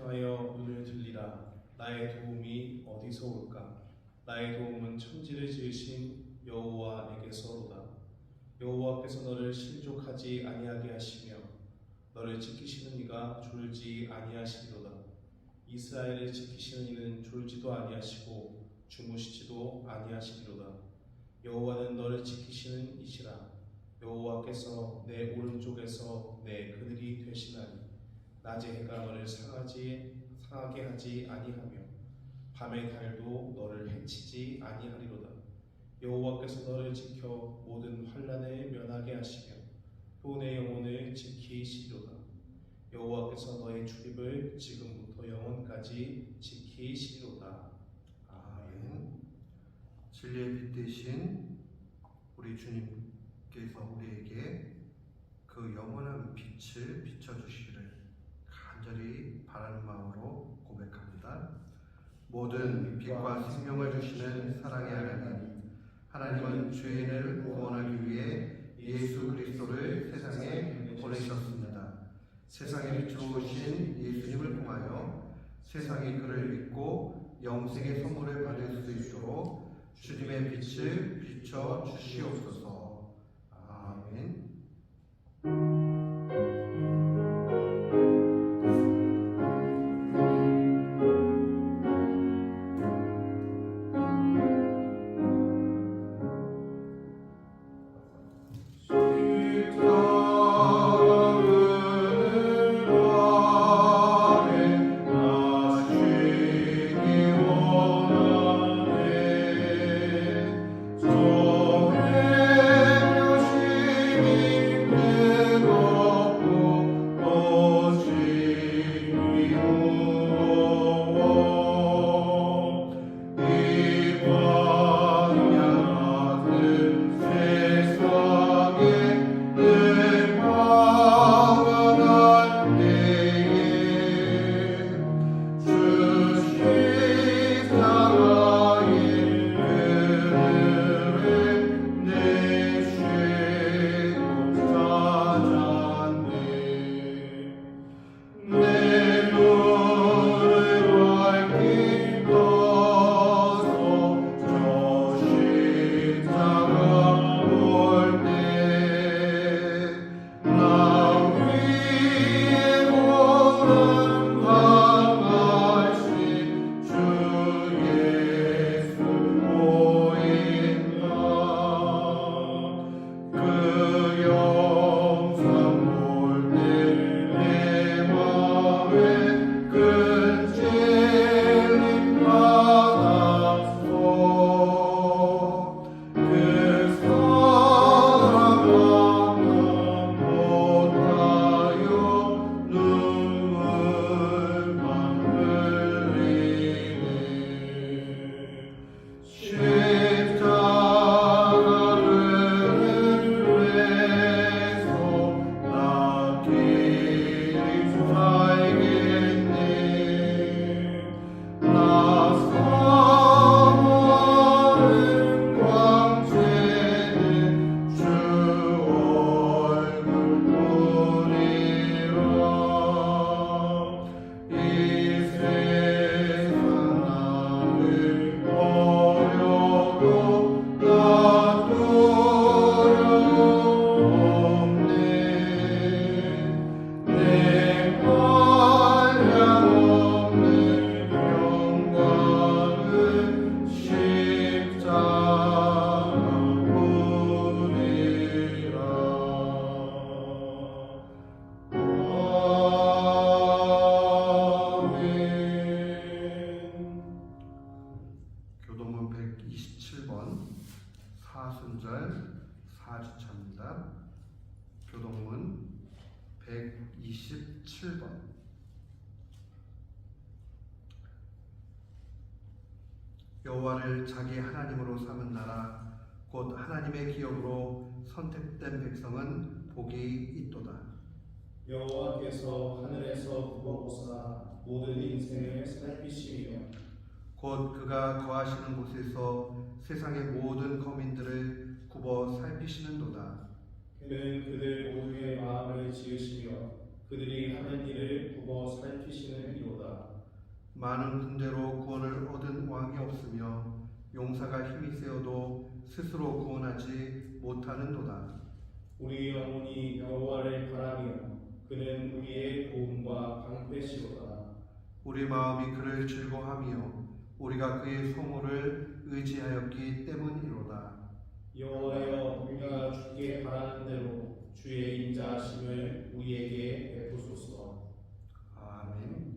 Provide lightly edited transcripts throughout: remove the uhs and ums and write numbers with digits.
향하여 눈을 들리라. 나의 도움이 어디서 올까? 나의 도움은 천지를 지으신 여호와에게서로다. 여호와께서 너를 실족하지 아니하게 하시며 너를 지키시는 이가 졸지 아니하시리로다. 이스라엘을 지키시는 이는 졸지도 아니하시고 주무시지도 아니하시리로다. 여호와는 너를 지키시는 이시라. 여호와께서 내 오른쪽에서 내 그늘이 되시나니 낮에 해가 너를 상하게 하지 아니하며 밤의 달도 너를 해치지 아니하리로다. 여호와께서 너를 지켜 모든 환난을 면하게 하시며 또 내 영혼을 지키시리로다. 여호와께서 너의 출입을 지금부터 영원까지 지키시리로다. 아멘. 진리의 빛 되신 우리 주님께서 우리에게 그 영원한 빛을 비춰주시기를 간절히 바라는 마음으로 고백합니다. 모든 빛과 생명을 주시는 사랑의 하나님은 죄인을 구원하기 위해 예수 그리스도를 세상에 보내셨습니다. 세상에 빛으로 오신 예수님을 통하여 세상이 그를 믿고 영생의 선물을 받을 수 있도록 주님의 빛을 비춰 주시옵소서. 아멘. 교동문 127번 사순절 사주차입니다. 교동문 127번. 여호와를 자기 하나님으로 삼은 나라 곧 하나님의 기업으로 선택된 백성은 복이 있도다. 여호와께서 하늘에서 굽어보사 모든 인생을 살피시며 곧 그가 거하시는 곳에서 세상의 모든 거민들을 굽어 살피시는도다. 그는 그들 모두의 마음을 지으시며 그들이 하는 일을 보고 살피시는 이로다. 많은 군대로 구원을 얻은 왕이 없으며 용사가 힘이 세어도 스스로 구원하지 못하는도다. 우리 영혼이 여호와를 바라며 그는 우리의 도움과 방패시로다. 우리 마음이 그를 즐거워하며 우리가 그의 성호를 의지하였기 때문이로다. 여호와여, 우리가 주께 바라는 대로 주의 인자하심을 우리에게 베푸소서. 아멘.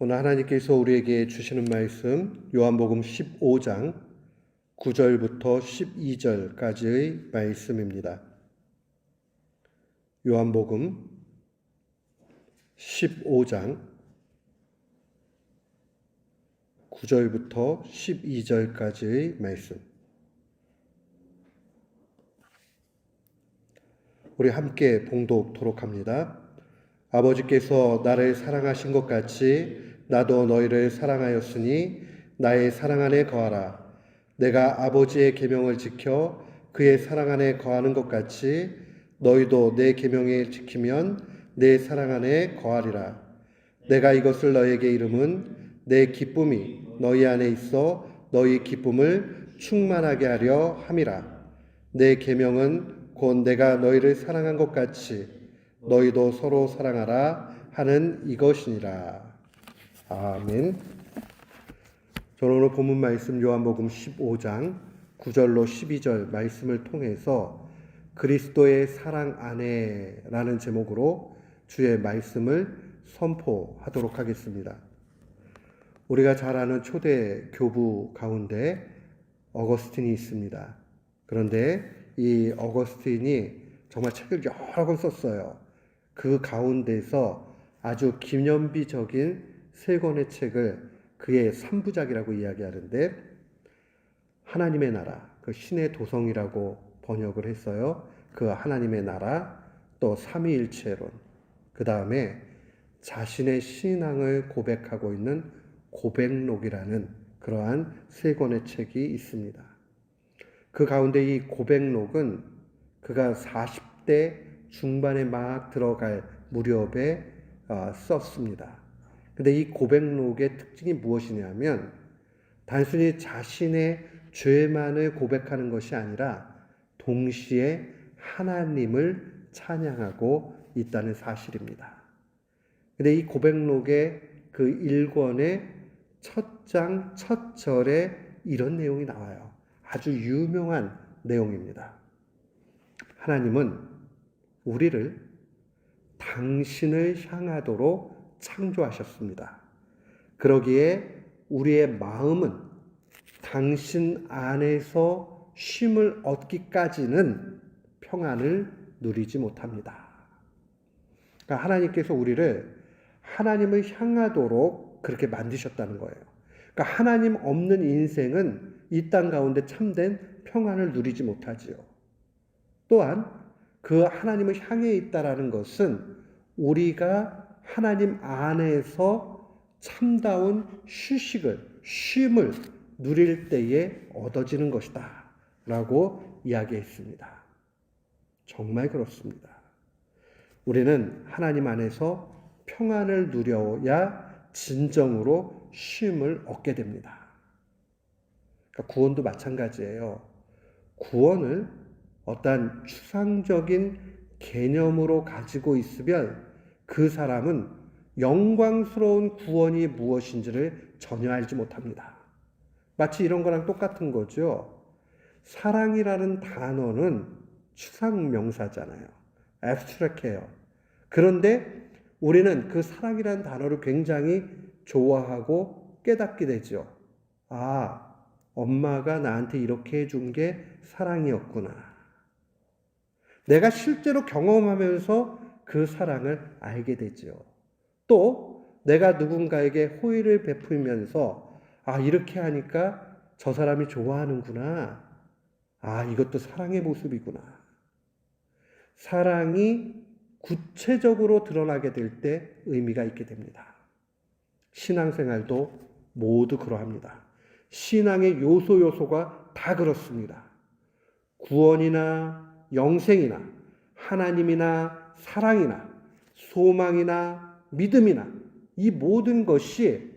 오늘 하나님께서 우리에게 주시는 말씀 요한복음 15장 9절부터 12절까지의 말씀입니다. 요한복음 15장 9절부터 12절까지의 말씀. 우리 함께 봉독토록 합니다. 아버지께서 나를 사랑하신 것 같이 나도 너희를 사랑하였으니 나의 사랑 안에 거하라. 내가 아버지의 계명을 지켜 그의 사랑 안에 거하는 것 같이 너희도 내 계명을 지키면 내 사랑 안에 거하리라. 내가 이것을 너희에게 이름은 내 기쁨이 너희 안에 있어 너희 기쁨을 충만하게 하려 함이라. 내 계명은 곧 내가 너희를 사랑한 것 같이 너희도 서로 사랑하라 하는 이것이니라. 아멘. 저는 오늘 본문 말씀 요한복음 15장 9절로 12절 말씀을 통해서 그리스도의 사랑 안에라는 제목으로 주의 말씀을 선포하도록 하겠습니다. 우리가 잘 아는 초대 교부 가운데 어거스틴이 있습니다. 그런데 이 어거스틴이 정말 책을 여러 권 썼어요. 그 가운데서 아주 기념비적인 세 권의 책을 그의 3부작이라고 이야기하는데, 하나님의 나라, 그 신의 도성이라고 번역을 했어요. 그 하나님의 나라, 또 삼위일체론, 그 다음에 자신의 신앙을 고백하고 있는 고백록이라는 그러한 세 권의 책이 있습니다. 그 가운데 이 고백록은 그가 40대 중반에 막 들어갈 무렵에 썼습니다. 근데 이 고백록의 특징이 무엇이냐면 단순히 자신의 죄만을 고백하는 것이 아니라 동시에 하나님을 찬양하고 있다는 사실입니다. 근데 이 고백록의 그 1권의 첫 장, 첫 절에 이런 내용이 나와요. 아주 유명한 내용입니다. 하나님은 우리를 당신을 향하도록 창조하셨습니다. 그러기에 우리의 마음은 당신 안에서 쉼을 얻기까지는 평안을 누리지 못합니다. 그러니까 하나님께서 우리를 하나님을 향하도록 그렇게 만드셨다는 거예요. 그러니까 하나님 없는 인생은 이 땅 가운데 참된 평안을 누리지 못하지요. 또한 그 하나님을 향해 있다라는 것은 우리가 하나님 안에서 참다운 쉼을 누릴 때에 얻어지는 것이다 라고 이야기했습니다. 정말 그렇습니다. 우리는 하나님 안에서 평안을 누려야 진정으로 쉼을 얻게 됩니다. 그러니까 구원도 마찬가지예요. 구원을 어떤 추상적인 개념으로 가지고 있으면 그 사람은 영광스러운 구원이 무엇인지를 전혀 알지 못합니다. 마치 이런 거랑 똑같은 거죠. 사랑이라는 단어는 추상 명사잖아요. abstract해요. 그런데 우리는 그 사랑이라는 단어를 굉장히 좋아하고 깨닫게 되죠. 아, 엄마가 나한테 이렇게 해준 게 사랑이었구나. 내가 실제로 경험하면서 그 사랑을 알게 되죠. 또 내가 누군가에게 호의를 베풀면서 아, 이렇게 하니까 저 사람이 좋아하는구나. 아, 이것도 사랑의 모습이구나. 사랑이 구체적으로 드러나게 될 때 의미가 있게 됩니다. 신앙생활도 모두 그러합니다. 신앙의 요소가 다 그렇습니다. 구원이나 영생이나 하나님이나 사랑이나 소망이나 믿음이나 이 모든 것이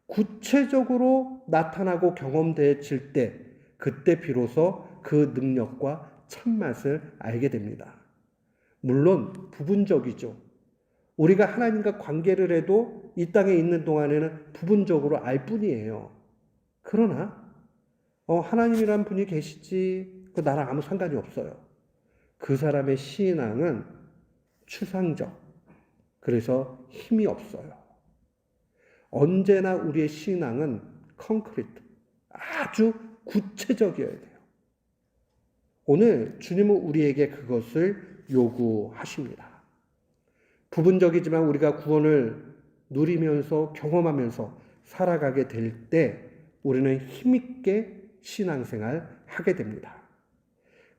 구체적으로 나타나고 경험되어질 때 그때 비로소 그 능력과 참맛을 알게 됩니다. 물론 부분적이죠. 우리가 하나님과 관계를 해도 이 땅에 있는 동안에는 부분적으로 알 뿐이에요. 그러나 하나님이란 분이 계시지 그 나랑 아무 상관이 없어요. 그 사람의 신앙은 추상적, 그래서 힘이 없어요. 언제나 우리의 신앙은 콘크리트, 아주 구체적이어야 돼요. 오늘 주님은 우리에게 그것을 요구하십니다. 부분적이지만 우리가 구원을 누리면서 경험하면서 살아가게 될 때 우리는 힘있게 신앙생활 하게 됩니다.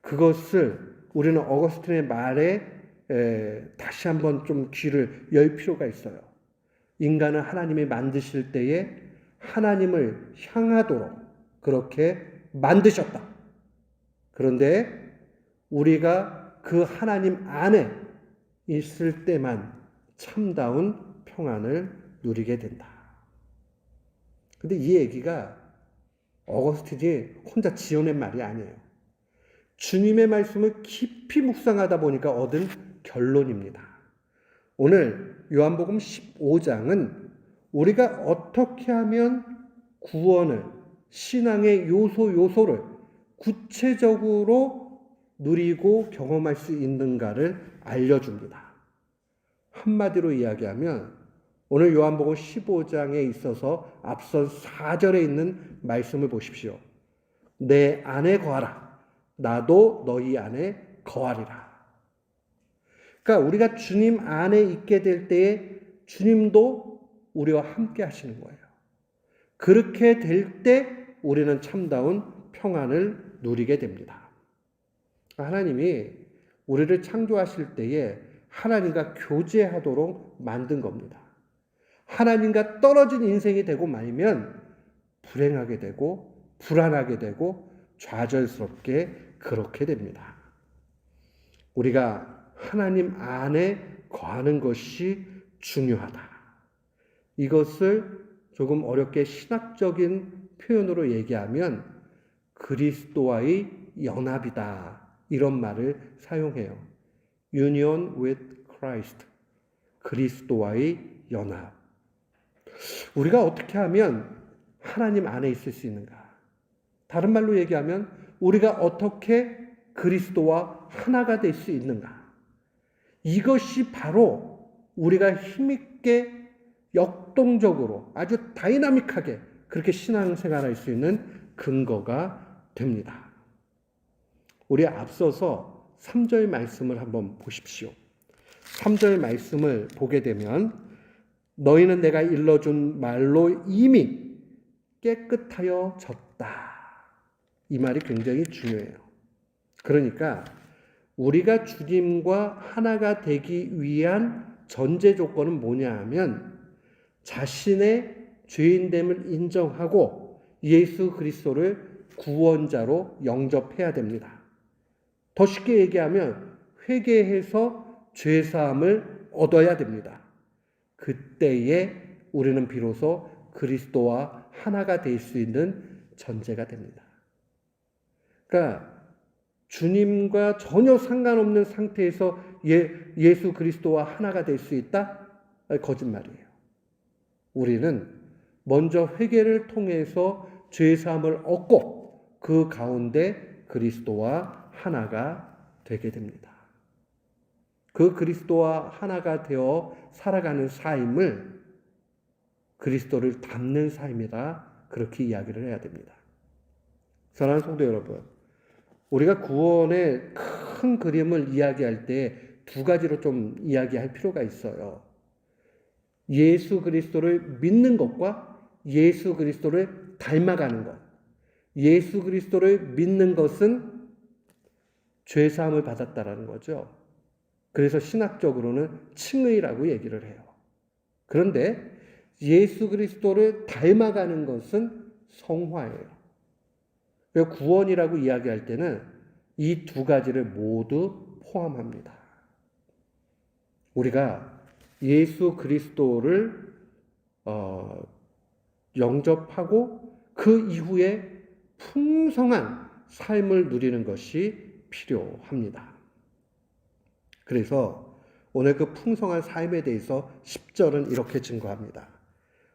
그것을 우리는 어거스틴의 말에 다시 한번 좀 귀를 열 필요가 있어요. 인간은 하나님이 만드실 때에 하나님을 향하도록 그렇게 만드셨다. 그런데 우리가 그 하나님 안에 있을 때만 참다운 평안을 누리게 된다. 근데 이 얘기가 어거스틴이 혼자 지어낸 말이 아니에요. 주님의 말씀을 깊이 묵상하다 보니까 얻은 결론입니다. 오늘 요한복음 15장은 우리가 어떻게 하면 구원을, 신앙의 요소를 구체적으로 누리고 경험할 수 있는가를 알려줍니다. 한마디로 이야기하면 오늘 요한복음 15장에 있어서 앞선 4절에 있는 말씀을 보십시오. 내 안에 거하라. 나도 너희 안에 거하리라. 그러니까 우리가 주님 안에 있게 될 때에 주님도 우리와 함께 하시는 거예요. 그렇게 될 때 우리는 참다운 평안을 누리게 됩니다. 하나님이 우리를 창조하실 때에 하나님과 교제하도록 만든 겁니다. 하나님과 떨어진 인생이 되고 말면 불행하게 되고 불안하게 되고 좌절스럽게 그렇게 됩니다. 우리가 하나님 안에 거하는 것이 중요하다. 이것을 조금 어렵게 신학적인 표현으로 얘기하면 그리스도와의 연합이다. 이런 말을 사용해요. Union with Christ. 그리스도와의 연합. 우리가 어떻게 하면 하나님 안에 있을 수 있는가? 다른 말로 얘기하면 우리가 어떻게 그리스도와 하나가 될 수 있는가? 이것이 바로 우리가 힘있게 역동적으로 아주 다이나믹하게 그렇게 신앙생활할 수 있는 근거가 됩니다. 우리 앞서서 3절 말씀을 한번 보십시오. 3절 말씀을 보게 되면 너희는 내가 일러준 말로 이미 깨끗하여 졌다. 이 말이 굉장히 중요해요. 그러니까 우리가 주님과 하나가 되기 위한 전제 조건은 뭐냐 하면 자신의 죄인됨을 인정하고 예수 그리스도를 구원자로 영접해야 됩니다. 더 쉽게 얘기하면 회개해서 죄사함을 얻어야 됩니다. 그때에 우리는 비로소 그리스도와 하나가 될 수 있는 전제가 됩니다. 그러니까 주님과 전혀 상관없는 상태에서 예수 그리스도와 하나가 될 수 있다? 거짓말이에요. 우리는 먼저 회개를 통해서 죄사함을 얻고 그 가운데 그리스도와 하나가 되게 됩니다. 그 그리스도와 하나가 되어 살아가는 삶을 그리스도를 닮는 삶이다. 그렇게 이야기를 해야 됩니다. 사랑하는 성도 여러분, 우리가 구원의 큰 그림을 이야기할 때 두 가지로 좀 이야기할 필요가 있어요. 예수 그리스도를 믿는 것과 예수 그리스도를 닮아가는 것. 예수 그리스도를 믿는 것은 죄사함을 받았다라는 거죠. 그래서 신학적으로는 칭의라고 얘기를 해요. 그런데 예수 그리스도를 닮아가는 것은 성화예요. 구원이라고 이야기할 때는 이 두 가지를 모두 포함합니다. 우리가 예수 그리스도를 영접하고 그 이후에 풍성한 삶을 누리는 것이 필요합니다. 그래서 오늘 그 풍성한 삶에 대해서 10절은 이렇게 증거합니다.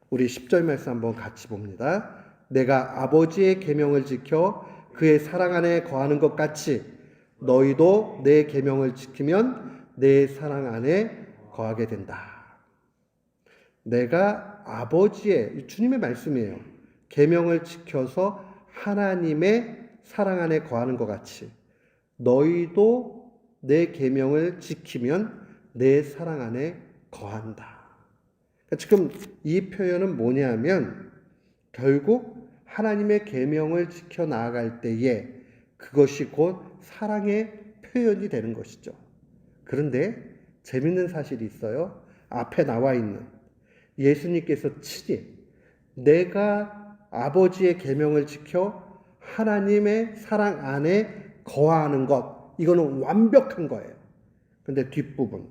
우리 10절 말씀 한번 같이 봅니다. 내가 아버지의 계명을 지켜 그의 사랑 안에 거하는 것 같이 너희도 내 계명을 지키면 내 사랑 안에 거하게 된다. 내가 아버지의, 주님의 말씀이에요. 계명을 지켜서 하나님의 사랑 안에 거하는 것 같이 너희도 내 계명을 지키면 내 사랑 안에 거한다. 그러니까 지금 이 표현은 뭐냐면 결국 하나님의 계명을 지켜 나아갈 때에 그것이 곧 사랑의 표현이 되는 것이죠. 그런데 재밌는 사실이 있어요. 앞에 나와 있는 예수님께서 친히 내가 아버지의 계명을 지켜 하나님의 사랑 안에 거하는 것, 이거는 완벽한 거예요. 그런데 뒷부분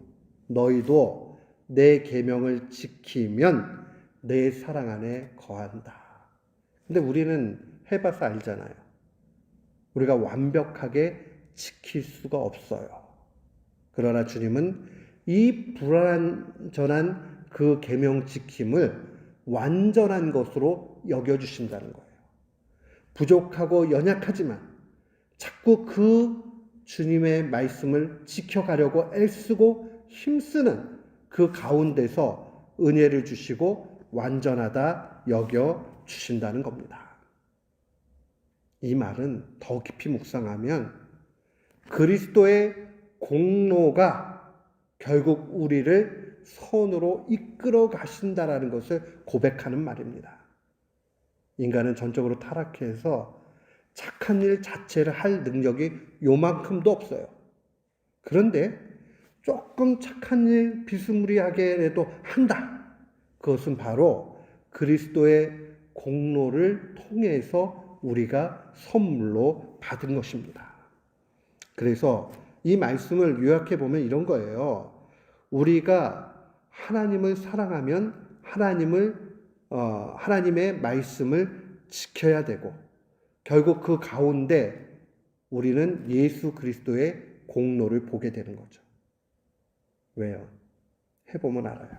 너희도 내 계명을 지키면 내 사랑 안에 거한다. 근데 우리는 해봐서 알잖아요. 우리가 완벽하게 지킬 수가 없어요. 그러나 주님은 이 불완전한 그 계명 지킴을 완전한 것으로 여겨주신다는 거예요. 부족하고 연약하지만 자꾸 그 주님의 말씀을 지켜가려고 애쓰고 힘쓰는 그 가운데서 은혜를 주시고 완전하다 여겨주신다는 겁니다. 이 말은 더 깊이 묵상하면 그리스도의 공로가 결국 우리를 선으로 이끌어 가신다라는 것을 고백하는 말입니다. 인간은 전적으로 타락해서 착한 일 자체를 할 능력이 요만큼도 없어요. 그런데 조금 착한 일 비스무리하게라도 한다. 그것은 바로 그리스도의 공로를 통해서 우리가 선물로 받은 것입니다. 그래서 이 말씀을 요약해 보면 이런 거예요. 우리가 하나님을 사랑하면 하나님의 말씀을 지켜야 되고, 결국 그 가운데 우리는 예수 그리스도의 공로를 보게 되는 거죠. 왜요? 해보면 알아요.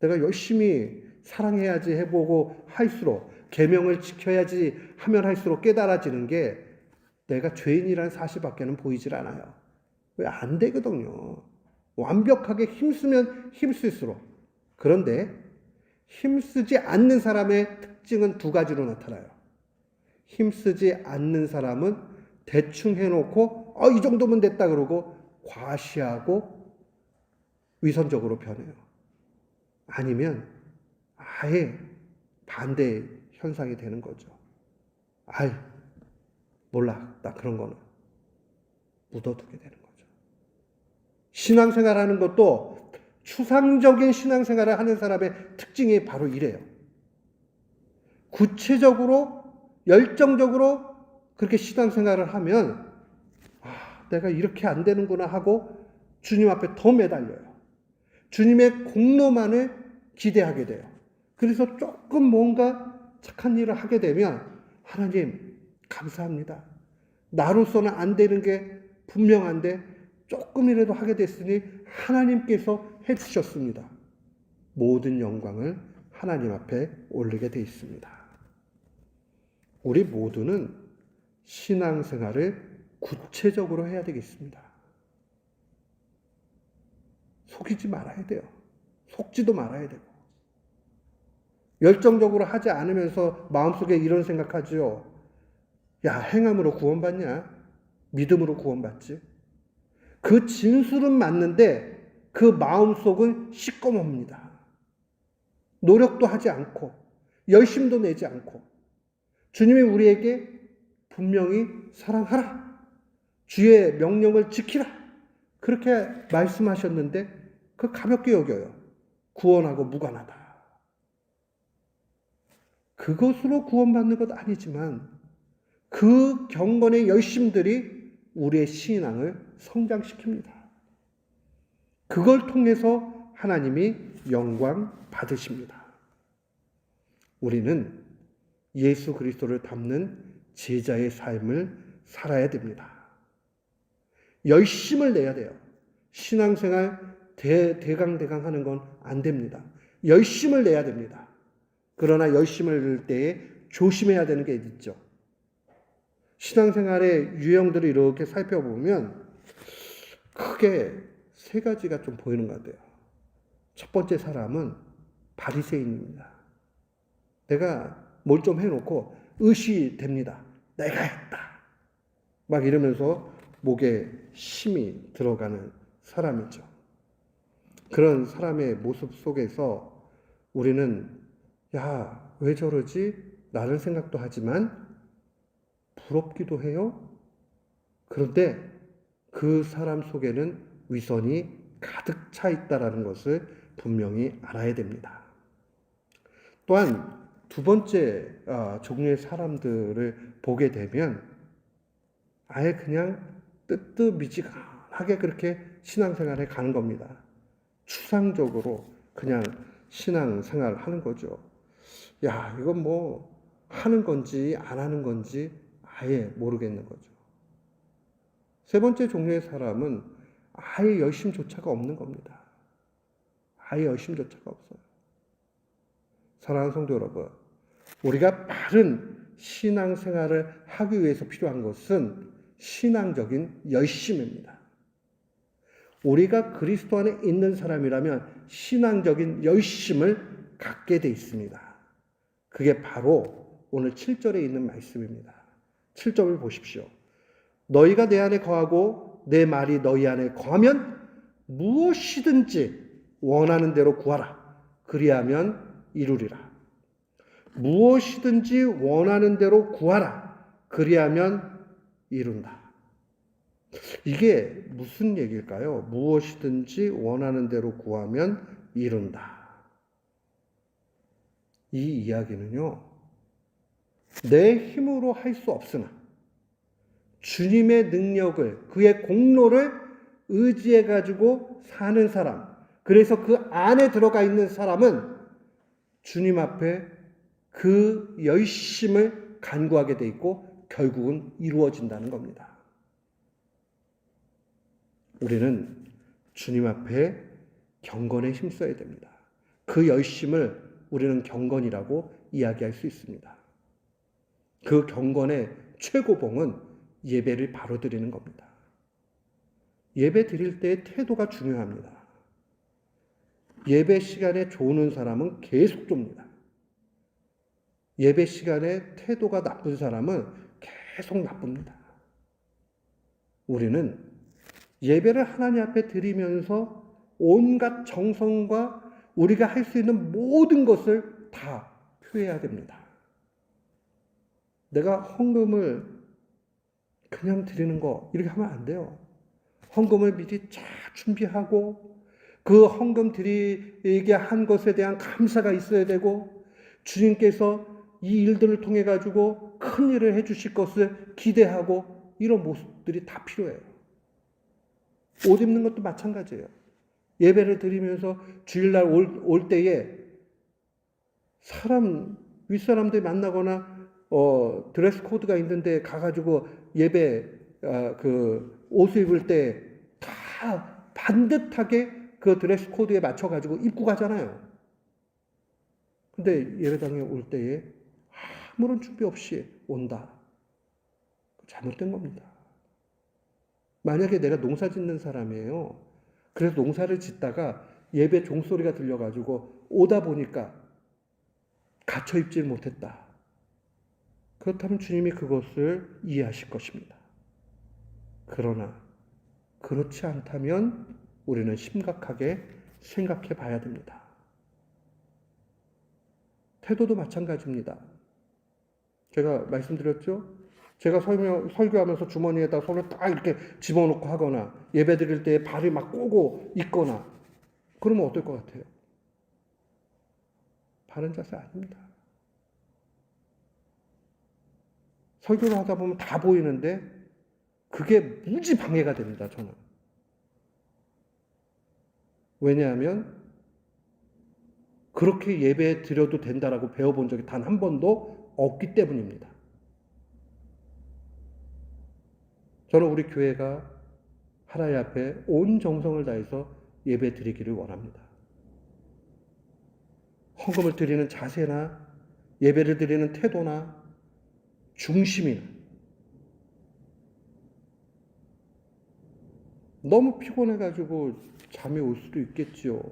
내가 열심히 사랑해야지 해보고 할수록, 계명을 지켜야지 하면 할수록 깨달아지는 게 내가 죄인이라는 사실밖에는 보이질 않아요. 왜? 안 되거든요. 완벽하게 힘쓰면 힘쓸수록. 그런데 힘쓰지 않는 사람의 특징은 두 가지로 나타나요. 힘쓰지 않는 사람은 대충 해놓고 이 정도면 됐다 그러고 과시하고 위선적으로 변해요. 아니면 아예 반대 현상이 되는 거죠. 몰라. 나 그런 거는 묻어두게 되는 거죠. 신앙생활 하는 것도 추상적인 신앙생활을 하는 사람의 특징이 바로 이래요. 구체적으로 열정적으로 그렇게 신앙생활을 하면 내가 이렇게 안 되는구나 하고 주님 앞에 더 매달려요. 주님의 공로만을 기대하게 돼요. 그래서 조금 뭔가 착한 일을 하게 되면 하나님 감사합니다. 나로서는 안 되는 게 분명한데 조금이라도 하게 됐으니 하나님께서 해주셨습니다. 모든 영광을 하나님 앞에 올리게 돼 있습니다. 우리 모두는 신앙생활을 구체적으로 해야 되겠습니다. 속이지 말아야 돼요. 속지도 말아야 되고. 열정적으로 하지 않으면서 마음속에 이런 생각하지요. 야, 행함으로 구원받냐? 믿음으로 구원받지. 그 진술은 맞는데 그 마음속은 시꺼멉니다. 노력도 하지 않고 열심도 내지 않고 주님이 우리에게 분명히 사랑하라. 주의 명령을 지키라. 그렇게 말씀하셨는데 그 가볍게 여겨요. 구원하고 무관하다. 그것으로 구원받는 것 아니지만 그 경건의 열심들이 우리의 신앙을 성장시킵니다. 그걸 통해서 하나님이 영광 받으십니다. 우리는 예수 그리스도를 닮는 제자의 삶을 살아야 됩니다. 열심을 내야 돼요. 신앙생활 대강 하는 건 안 됩니다. 열심을 내야 됩니다. 그러나 열심을 낼 때에 조심해야 되는 게 있죠. 신앙생활의 유형들을 이렇게 살펴보면 크게 세 가지가 좀 보이는 것 같아요. 첫 번째 사람은 바리새인입니다. 내가 뭘 좀 해놓고 의시됩니다. 내가 했다. 막 이러면서 목에 힘이 들어가는 사람이죠. 그런 사람의 모습 속에서 우리는 왜 저러지? 라는 생각도 하지만 부럽기도 해요. 그런데 그 사람 속에는 위선이 가득 차 있다는 것을 분명히 알아야 됩니다. 또한 두 번째 종류의 사람들을 보게 되면 아예 그냥 뜨뜻미지근하게 그렇게 신앙생활에 가는 겁니다. 추상적으로 그냥 신앙생활 하는 거죠. 이건 뭐 하는 건지 안 하는 건지 아예 모르겠는 거죠. 세 번째 종류의 사람은 아예 열심조차가 없는 겁니다. 아예 열심조차가 없어요. 사랑하는 성도 여러분, 우리가 바른 신앙생활을 하기 위해서 필요한 것은 신앙적인 열심입니다. 우리가 그리스도 안에 있는 사람이라면 신앙적인 열심을 갖게 돼 있습니다. 그게 바로 오늘 7절에 있는 말씀입니다. 7절을 보십시오. 너희가 내 안에 거하고 내 말이 너희 안에 거하면 무엇이든지 원하는 대로 구하라. 그리하면 이루리라. 무엇이든지 원하는 대로 구하라. 그리하면 이룬다. 이게 무슨 얘기일까요? 무엇이든지 원하는 대로 구하면 이룬다. 이 이야기는요, 내 힘으로 할 수 없으나 주님의 능력을, 그의 공로를 의지해 가지고 사는 사람, 그래서 그 안에 들어가 있는 사람은 주님 앞에 그 열심을 간구하게 돼 있고 결국은 이루어진다는 겁니다. 우리는 주님 앞에 경건에 힘써야 됩니다. 그 열심을 우리는 경건이라고 이야기할 수 있습니다. 그 경건의 최고봉은 예배를 바로 드리는 겁니다. 예배 드릴 때의 태도가 중요합니다. 예배 시간에 조는 사람은 계속 좁니다. 예배 시간에 태도가 나쁜 사람은 계속 나쁩니다. 우리는 예배를 하나님 앞에 드리면서 온갖 정성과 우리가 할 수 있는 모든 것을 다 표해야 됩니다. 내가 헌금을 그냥 드리는 거 이렇게 하면 안 돼요. 헌금을 미리 잘 준비하고 그 헌금 드리게 한 것에 대한 감사가 있어야 되고 주님께서 이 일들을 통해 가지고 큰 일을 해 주실 것을 기대하고 이런 모습들이 다 필요해요. 옷 입는 것도 마찬가지예요. 예배를 드리면서 주일날 올 때에 윗사람들 만나거나 드레스 코드가 있는데 가가지고 예배 그 옷을 입을 때 다 반듯하게 그 드레스 코드에 맞춰가지고 입고 가잖아요. 근데 예배당에 올 때에 아무런 준비 없이 온다. 잘못된 겁니다. 만약에 내가 농사 짓는 사람이에요. 그래서 농사를 짓다가 예배 종소리가 들려가지고 오다 보니까 갇혀 입질 못했다. 그렇다면 주님이 그것을 이해하실 것입니다. 그러나 그렇지 않다면 우리는 심각하게 생각해 봐야 됩니다. 태도도 마찬가지입니다. 제가 말씀드렸죠? 제가 설교하면서 주머니에다 손을 딱 이렇게 집어넣고 하거나 예배 드릴 때 발을 막 꼬고 있거나 그러면 어떨 것 같아요? 바른 자세 아닙니다. 설교를 하다 보면 다 보이는데 그게 무지 방해가 됩니다, 저는. 왜냐하면 그렇게 예배 드려도 된다라고 배워본 적이 단 한 번도 없기 때문입니다. 저는 우리 교회가 하나님 앞에 온 정성을 다해서 예배 드리기를 원합니다. 헌금을 드리는 자세나 예배를 드리는 태도나 중심이나 너무 피곤해가지고 잠이 올 수도 있겠지요.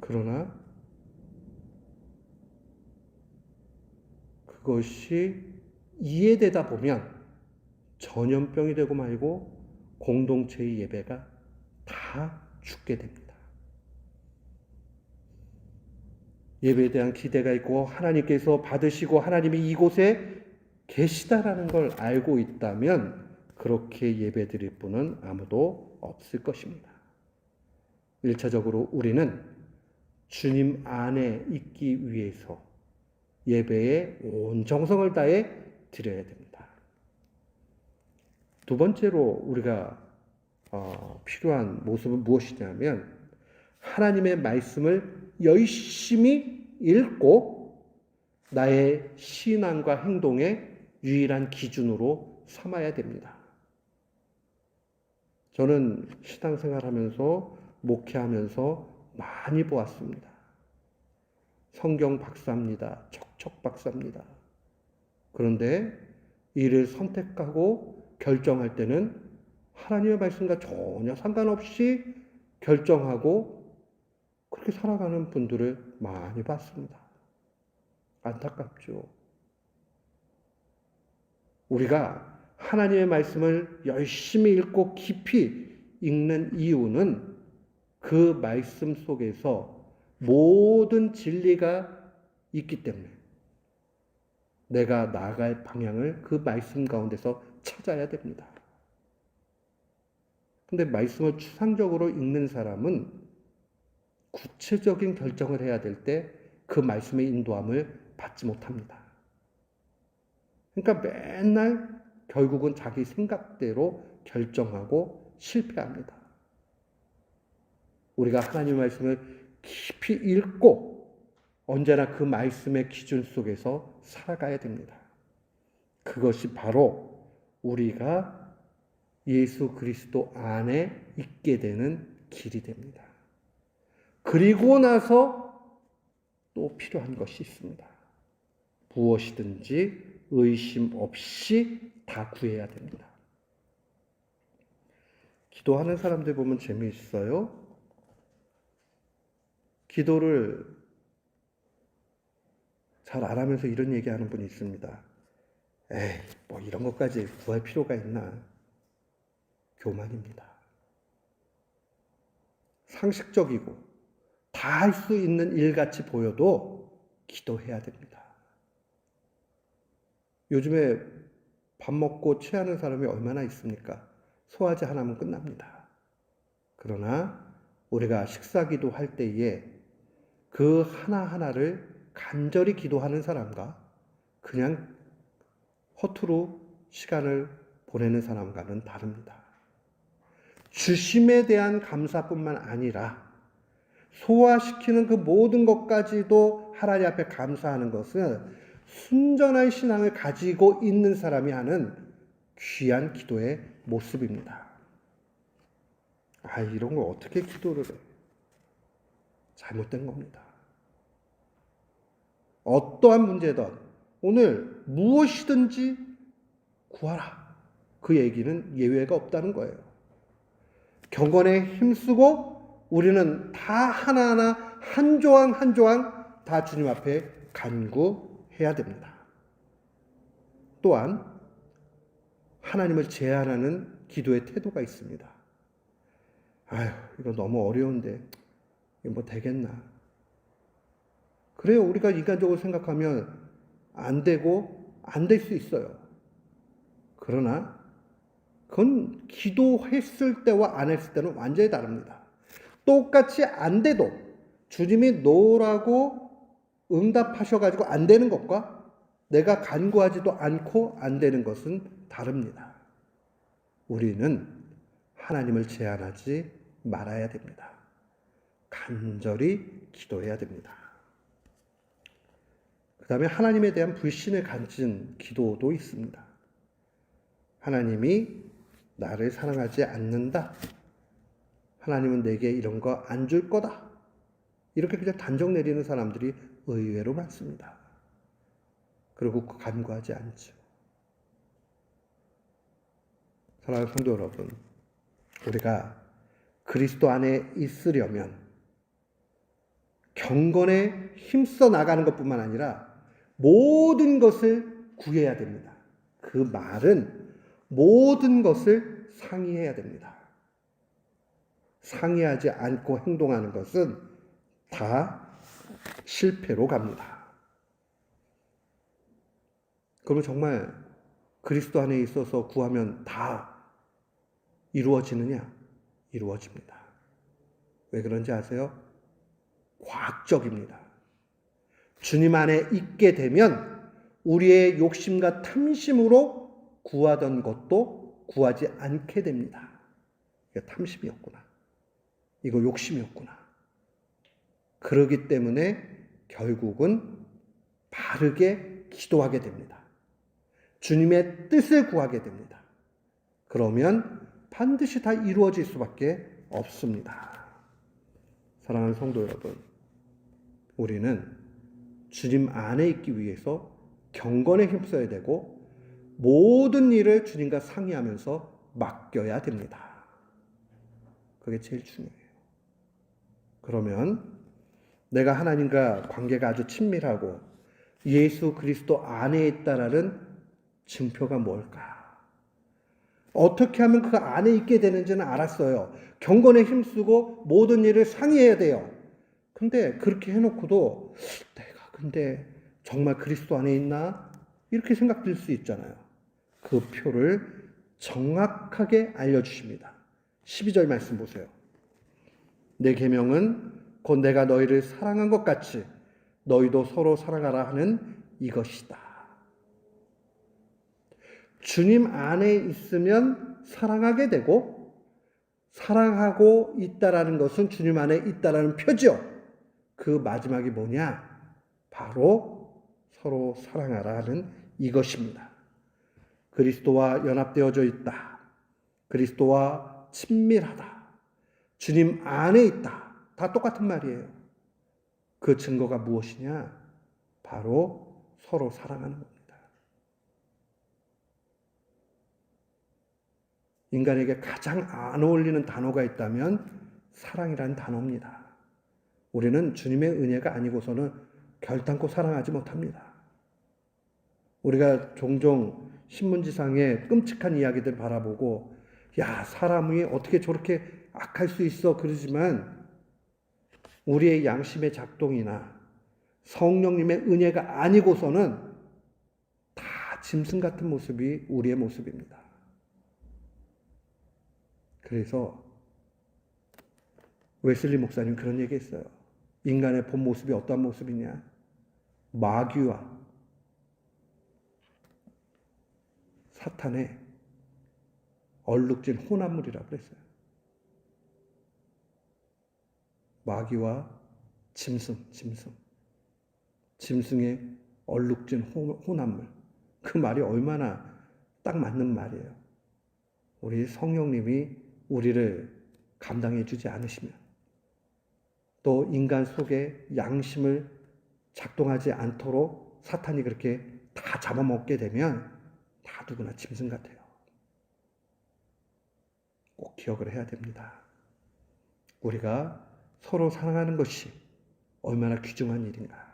그러나 그것이 이해되다 보면 전염병이 되고 말고 공동체의 예배가 다 죽게 됩니다. 예배에 대한 기대가 있고 하나님께서 받으시고 하나님이 이곳에 계시다라는 걸 알고 있다면 그렇게 예배 드릴 분은 아무도 없을 것입니다. 1차적으로 우리는 주님 안에 있기 위해서 예배에 온 정성을 다해 드려야 됩니다. 두 번째로 우리가 필요한 모습은 무엇이냐면 하나님의 말씀을 열심히 읽고 나의 신앙과 행동의 유일한 기준으로 삼아야 됩니다. 저는 신앙생활하면서 목회하면서 많이 보았습니다. 성경 박사입니다. 척척 박사입니다. 그런데 이를 선택하고 결정할 때는 하나님의 말씀과 전혀 상관없이 결정하고 그렇게 살아가는 분들을 많이 봤습니다. 안타깝죠. 우리가 하나님의 말씀을 열심히 읽고 깊이 읽는 이유는 그 말씀 속에서 모든 진리가 있기 때문에 내가 나아갈 방향을 그 말씀 가운데서 찾아야 됩니다. 근데 말씀을 추상적으로 읽는 사람은 구체적인 결정을 해야 될 때 그 말씀의 인도함을 받지 못합니다. 그러니까 맨날 결국은 자기 생각대로 결정하고 실패합니다. 우리가 하나님의 말씀을 깊이 읽고 언제나 그 말씀의 기준 속에서 살아가야 됩니다. 그것이 바로 우리가 예수 그리스도 안에 있게 되는 길이 됩니다. 그리고 나서 또 필요한 것이 있습니다. 무엇이든지 의심 없이 다 구해야 됩니다. 기도하는 사람들 보면 재미있어요. 기도를 잘 안 하면서 이런 얘기하는 분이 있습니다. 에이, 뭐 이런 것까지 구할 필요가 있나? 교만입니다. 상식적이고 다 할 수 있는 일같이 보여도 기도해야 됩니다. 요즘에 밥 먹고 취하는 사람이 얼마나 있습니까? 소화제 하나면 끝납니다. 그러나 우리가 식사기도 할 때에 그 하나하나를 간절히 기도하는 사람과 그냥 허투루 시간을 보내는 사람과는 다릅니다. 주심에 대한 감사뿐만 아니라 소화시키는 그 모든 것까지도 하나님 앞에 감사하는 것은 순전한 신앙을 가지고 있는 사람이 하는 귀한 기도의 모습입니다. 이런 걸 어떻게 기도를 해? 잘못된 겁니다. 어떠한 문제든 오늘 무엇이든지 구하라. 그 얘기는 예외가 없다는 거예요. 경건에 힘쓰고 우리는 다 하나하나 한 조항 한 조항 다 주님 앞에 간구해야 됩니다. 또한 하나님을 제한하는 기도의 태도가 있습니다. 이거 너무 어려운데 이거 뭐 되겠나? 그래요. 우리가 인간적으로 생각하면 안 되고 안 될 수 있어요. 그러나 그건 기도했을 때와 안 했을 때는 완전히 다릅니다. 똑같이 안 돼도 주님이 노라고 응답하셔가지고 안 되는 것과 내가 간구하지도 않고 안 되는 것은 다릅니다. 우리는 하나님을 제한하지 말아야 됩니다. 간절히 기도해야 됩니다. 그 다음에 하나님에 대한 불신을 가진 기도도 있습니다. 하나님이 나를 사랑하지 않는다. 하나님은 내게 이런 거 안 줄 거다. 이렇게 그냥 단정 내리는 사람들이 의외로 많습니다. 그리고 간구하지 않죠. 사랑하는 성도 여러분, 우리가 그리스도 안에 있으려면 경건에 힘써 나가는 것뿐만 아니라 모든 것을 구해야 됩니다. 그 말은 모든 것을 상의해야 됩니다. 상의하지 않고 행동하는 것은 다 실패로 갑니다. 그러면 정말 그리스도 안에 있어서 구하면 다 이루어지느냐? 이루어집니다. 왜 그런지 아세요? 과학적입니다. 주님 안에 있게 되면 우리의 욕심과 탐심으로 구하던 것도 구하지 않게 됩니다. 이게 탐심이었구나. 이거 욕심이었구나. 그러기 때문에 결국은 바르게 기도하게 됩니다. 주님의 뜻을 구하게 됩니다. 그러면 반드시 다 이루어질 수밖에 없습니다. 사랑하는 성도 여러분, 우리는 주님 안에 있기 위해서 경건에 힘써야 되고 모든 일을 주님과 상의하면서 맡겨야 됩니다. 그게 제일 중요해요. 그러면 내가 하나님과 관계가 아주 친밀하고 예수 그리스도 안에 있다라는 증표가 뭘까? 어떻게 하면 그 안에 있게 되는지는 알았어요. 경건에 힘쓰고 모든 일을 상의해야 돼요. 근데 그렇게 해놓고도 내가 근데 정말 그리스도 안에 있나? 이렇게 생각될 수 있잖아요. 그 표를 정확하게 알려주십니다. 12절 말씀 보세요. 내 계명은 곧 내가 너희를 사랑한 것 같이 너희도 서로 사랑하라 하는 이것이다. 주님 안에 있으면 사랑하게 되고 사랑하고 있다라는 것은 주님 안에 있다라는 표죠. 그 마지막이 뭐냐? 바로 서로 사랑하라 하는 이것입니다. 그리스도와 연합되어져 있다. 그리스도와 친밀하다. 주님 안에 있다. 다 똑같은 말이에요. 그 증거가 무엇이냐? 바로 서로 사랑하는 겁니다. 인간에게 가장 안 어울리는 단어가 있다면 사랑이라는 단어입니다. 우리는 주님의 은혜가 아니고서는 결단코 사랑하지 못합니다. 우리가 종종 신문지상에 끔찍한 이야기들 바라보고 야, 사람이 어떻게 저렇게 악할 수 있어 그러지만 우리의 양심의 작동이나 성령님의 은혜가 아니고서는 다 짐승 같은 모습이 우리의 모습입니다. 그래서 웨슬리 목사님 그런 얘기 했어요. 인간의 본 모습이 어떠한 모습이냐? 마귀와 사탄의 얼룩진 혼합물이라고 그랬어요. 마귀와 짐승의 얼룩진 혼합물. 그 말이 얼마나 딱 맞는 말이에요. 우리 성령님이 우리를 감당해 주지 않으시면 또 인간 속에 양심을 작동하지 않도록 사탄이 그렇게 다 잡아먹게 되면 다 누구나 짐승 같아요. 꼭 기억을 해야 됩니다. 우리가 서로 사랑하는 것이 얼마나 귀중한 일인가.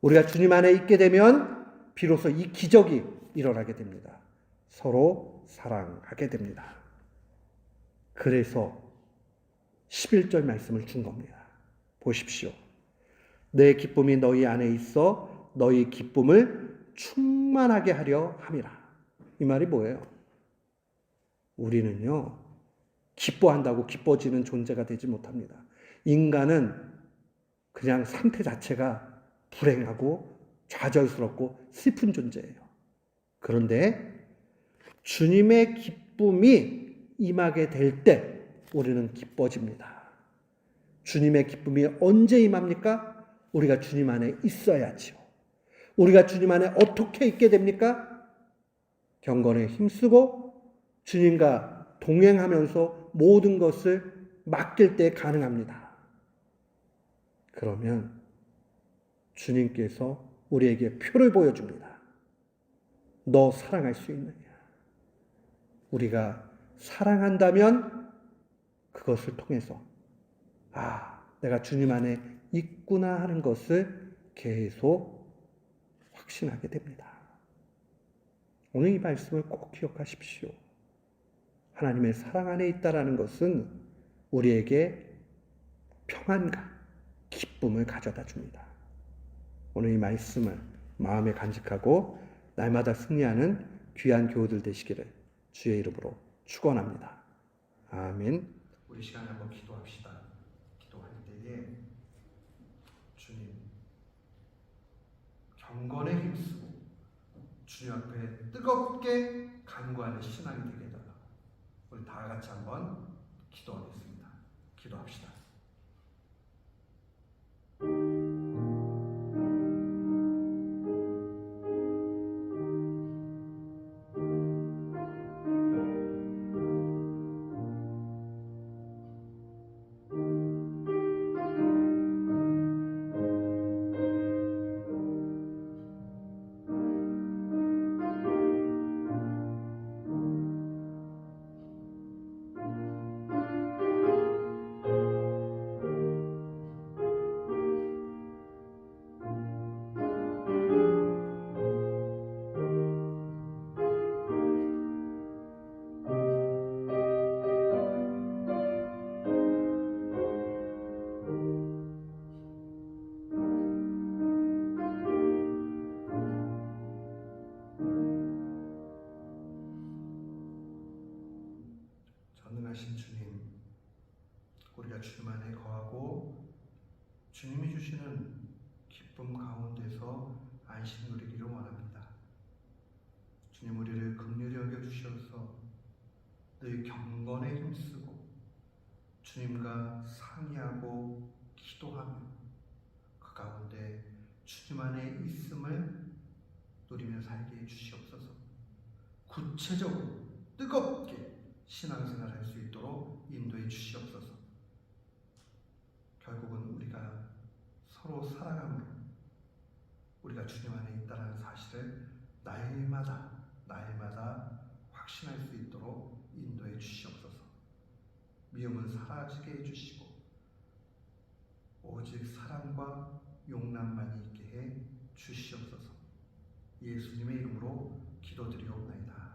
우리가 주님 안에 있게 되면 비로소 이 기적이 일어나게 됩니다. 서로 사랑하게 됩니다. 그래서 11절 말씀을 준 겁니다. 보십시오. 내 기쁨이 너희 안에 있어 너희 기쁨을 충만하게 하려 함이라. 이 말이 뭐예요? 우리는요, 기뻐한다고 기뻐지는 존재가 되지 못합니다. 인간은 그냥 상태 자체가 불행하고 좌절스럽고 슬픈 존재예요. 그런데 주님의 기쁨이 임하게 될 때 우리는 기뻐집니다. 주님의 기쁨이 언제 임합니까? 우리가 주님 안에 있어야지요. 우리가 주님 안에 어떻게 있게 됩니까? 경건에 힘쓰고 주님과 동행하면서 모든 것을 맡길 때 가능합니다. 그러면 주님께서 우리에게 표를 보여줍니다. 너 사랑할 수 있느냐? 우리가 사랑한다면 그것을 통해서 내가 주님 안에 있구나 하는 것을 계속 확신하게 됩니다. 오늘 이 말씀을 꼭 기억하십시오. 하나님의 사랑 안에 있다라는 것은 우리에게 평안과 기쁨을 가져다 줍니다. 오늘 이 말씀을 마음에 간직하고 날마다 승리하는 귀한 교우들 되시기를 주의 이름으로 축원합니다. 아멘. 우리 시간에 한번 기도합시다. 기도할 때에 주님 경건에 힘쓰고 주님 앞에 뜨겁게 간구하는 신앙이 되게 해달라. 우리 다 같이 한번 기도하겠습니다. 기도합시다. 주시는 기쁨 가운데서 안식 누리기를 원합니다. 주님, 우리를 긍휼히 여겨주셔서 늘 경건에 힘쓰고 주님과 상의하고 기도하며 그 가운데 주님 안에 있음을 누리며 살게 해주시옵소서. 구체적으로 뜨겁게 신앙생활을 할 수 있도록 인도해 주시옵소서. 결국은 우리가 서로 살아감으로 우리가 주님 안에 있다는 사실을 날마다 확신할 수 있도록 인도해 주시옵소서. 미움은 사라지게 해주시고 오직 사랑과 용납만이 있게 해 주시옵소서. 예수님의 이름으로 기도드리옵나이다.